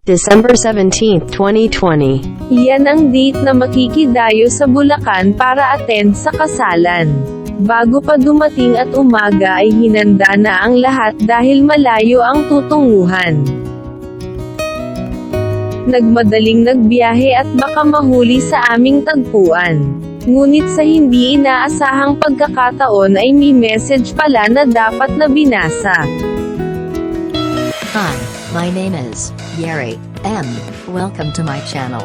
December 17, 2020. Yan ang date na makikidayo sa Bulacan para attend sa kasalan. Bago pa dumating at umaga ay hinanda na ang lahat dahil malayo ang tutunguhan. Nagmadaling nagbiyahe at baka mahuli sa aming tagpuan. Ngunit sa hindi inaasahang pagkakataon ay may message pala na dapat na binasa. Hi, my name is Yeri M. Welcome to my channel.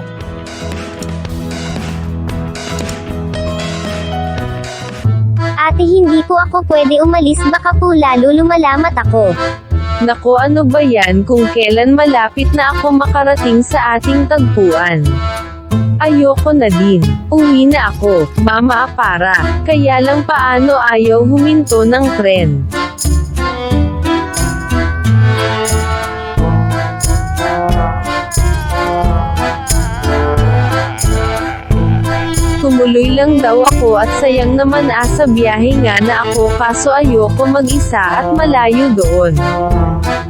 Ate, hindi po ako pwede umalis, baka po lalo lumalamat ako. Nako, ano ba yan kung kailan malapit na ako makarating sa ating tagpuan? Ayoko na din. Uwi na ako, Mama Apara. Kaya lang paano ayaw huminto ng tren? Tumuloy lang daw ako at sayang naman sa biyahe nga na ako kaso ayoko mag-isa at malayo doon.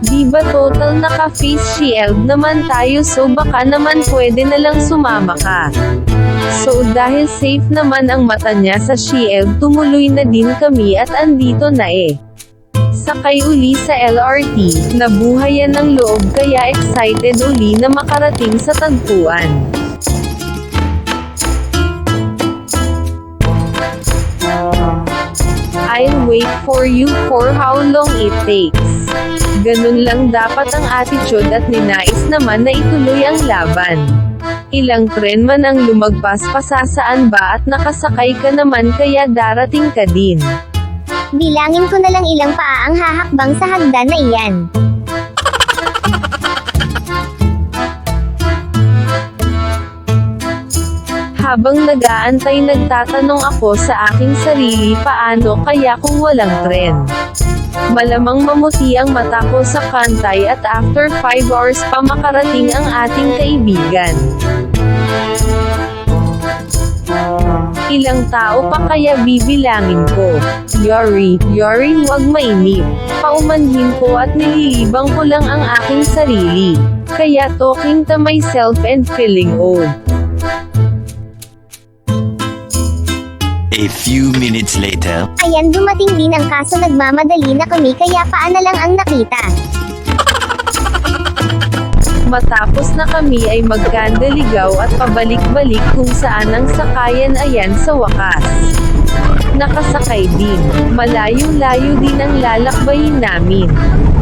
Diba total naka-face shield naman tayo so baka naman pwede na lang sumama ka. So dahil safe naman ang mata niya sa shield tumuloy na din kami at andito na Sakay uli sa LRT, nabuhayan ng loob kaya excited uli na makarating sa tagpuan. I'll wait for you for how long it takes. Ganun lang dapat ang attitude at ninais naman na ituloy ang laban. Ilang tren man ang lumagpas pasasaan ba at nakasakay ka naman kaya darating ka din. Bilangin ko na lang ilang paa ang hahakbang sa hagdan na iyan. Habang nag-aantay nagtatanong ako sa aking sarili paano kaya kung walang tren. Malamang mamuti ang mata ko sa kantay at after 5 hours pa makarating ang ating kaibigan. Ilang tao pa kaya bibilangin ko? Yori, huwag mainip. Paumanhin ko at nililibang ko lang ang aking sarili. Kaya talking to myself and feeling old. A few minutes later. Ayan, dumating din ang kaso nagmamadali na kami kaya paa na lang ang nakita. Matapos na kami ay magkandaligaw at pabalik-balik kung saan ang sakayan ayan sa wakas. Nakasakay din. Malayo-layo din ang lalakbayin namin.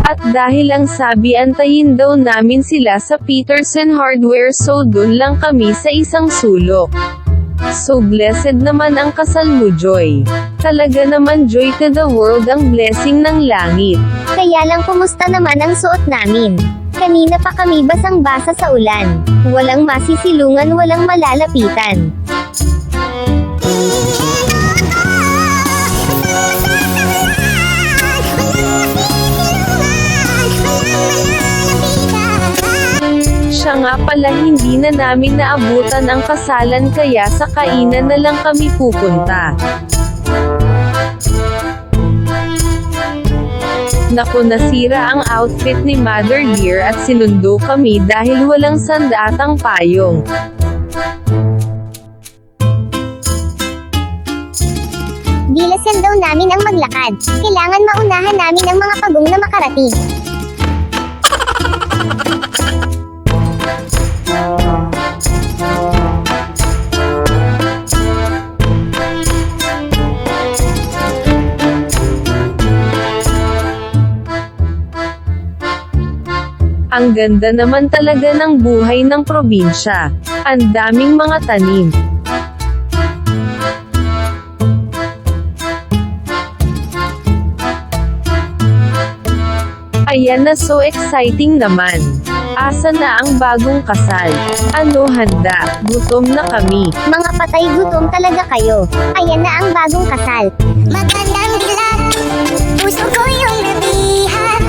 At dahil ang sabi antayin daw namin sila sa Peterson Hardware so dun lang kami sa isang sulok. So blessed naman ang kasal mo, Joy. Talaga naman joy to the world ang blessing ng langit. Kaya lang kumusta naman ang suot namin? Kanina pa kami basang-basa sa ulan. Walang masisilungan, walang malalapitan. Siya nga pala hindi na namin naabutan ang kasalan kaya sa kainan na lang kami pupunta. Naku, nasira ang outfit ni Mother Dear at sinundo kami dahil walang sandatang payong. Bilasan daw namin ang maglakad. Kailangan maunahan namin ang mga pagong na makarating. Ang ganda naman talaga ng buhay ng probinsya. Ang daming mga tanim. Ayan na, so exciting naman. Asa na ang bagong kasal? Ano handa? Gutom na kami. Mga patay gutom talaga kayo. Ayan na ang bagong kasal. Magandang dilag, puso ko yung nabihan.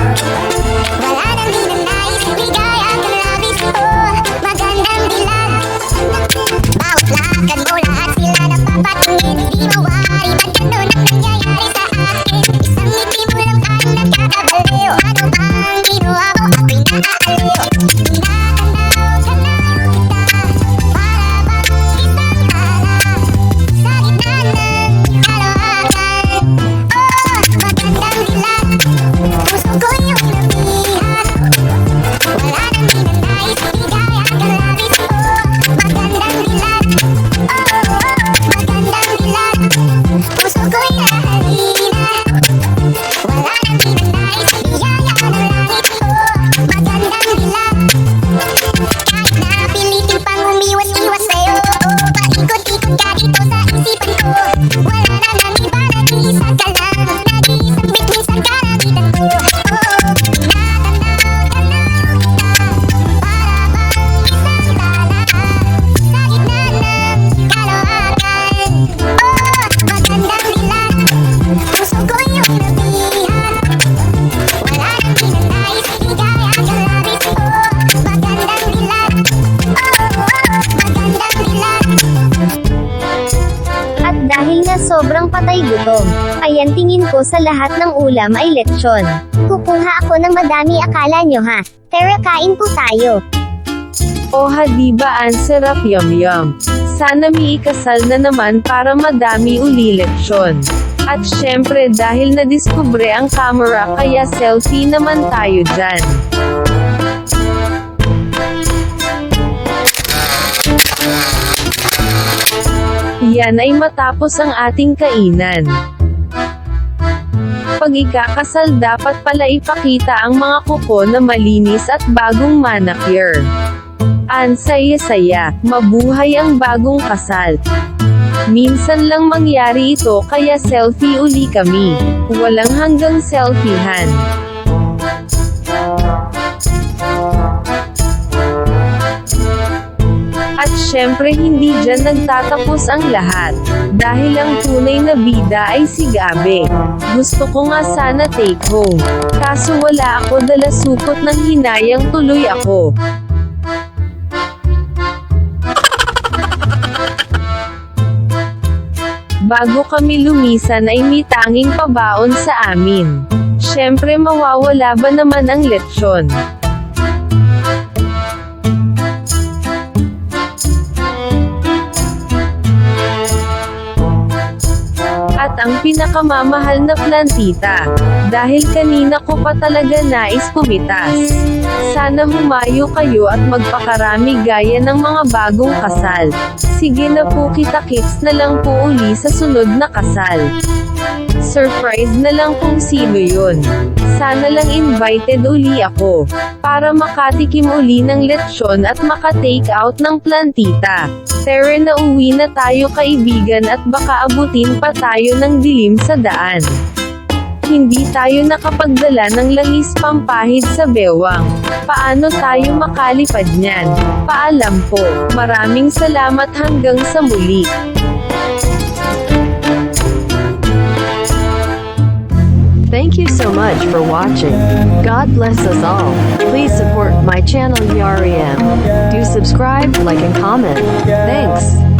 Wala nang dinanais, ibigay ang labis ko. Magandang dilag, bawat lakad mo lahat sila napapatingin. Di mawari, ang ganda ng nangyayari sa akin. Isang ngiti mo lang ang nagkakabaliw. Ano ang ginawa mo, ako'y naaaliw. Nakakanda patay gutom. Ayan tingin ko sa lahat ng ulam ay lechon. Kukuha ako ng madami akala nyo ha. Tara kain po tayo. Oha diba ang sarap yum. Sana may ikasal na naman para madami uli lechon. At syempre dahil nadiskubre ang camera kaya selfie naman tayo dyan. Yan ay matapos ang ating kainan. Pag ikakasal dapat pala ipakita ang mga kuko na malinis at bagong manicure. Ang saya-saya, mabuhay ang bagong kasal. Minsan lang mangyari ito kaya selfie uli kami. Walang hanggang selfiehan. At syempre hindi dyan nagtatapos ang lahat. Dahil ang tunay na bida ay si Gabe. Gusto ko nga sana take home. Kaso wala ako dala supot ng hinayang tuloy ako. Bago kami lumisan ay may tanging pabaon sa amin. Syempre mawawala ba naman ang lechon? At ang pinakamamahal na plantita. Dahil kanina ko pa talaga nais pumitas. Sana humayo kayo at magpakarami gaya ng mga bagong kasal. Sige na po kita-kits na lang po uli sa sunod na kasal. Surprise na lang kung sino yun. Sana lang invited uli ako. Para makatikim uli ng lechon at maka-take out ng plantita. Tara na uwi na tayo kaibigan at baka abutin pa tayo ng dilim sa daan. Hindi tayo nakapagdala ng langis pampahid sa bewang. Paano tayo makalipad niyan? Paalam po. Maraming salamat hanggang sa muli. Thank you so much for watching. God bless us all. Please support my channel Yari M. Do subscribe, like and comment. Thanks.